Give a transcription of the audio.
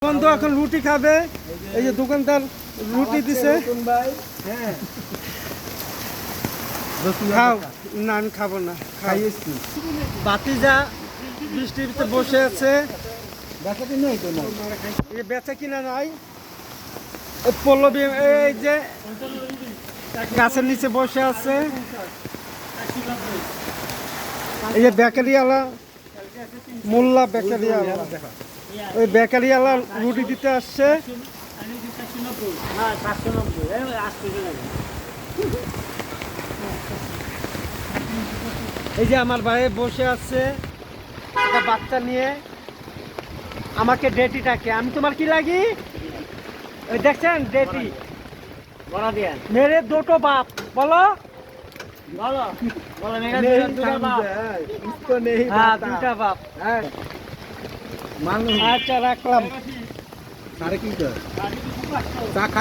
বন্ধু এখন রুটি খাবে, এই যে দোকানদার রুটি দিছে। হ্যাঁ খাও না, আমি খাবো না। খাইয়েছি বাতিজা বৃষ্টির ভিতরে বসে আছে, দেখাতে নেই তো না এই বেচা কিনা নাই। এই পল্লবী এই যে গাছের নিচে বসে আছে, এই যে বেকারিওয়ালা মোল্লা বেকারিওয়ালা, ওই বেকারিওয়ালা রুটি দিতে আসছে। এই যে আমার ভাই বসে আছে একটা বাচ্চা নিয়ে, আমাকে ডেটি ডাকে। আমি তোমার কি লাগি? ওই দেখছেন ডেটি মেরে দুটো বাপ, বলো হ্যাঁ দুটা বাপ। মানুষ আচ্ছা রাখলাম। সাড়ে কি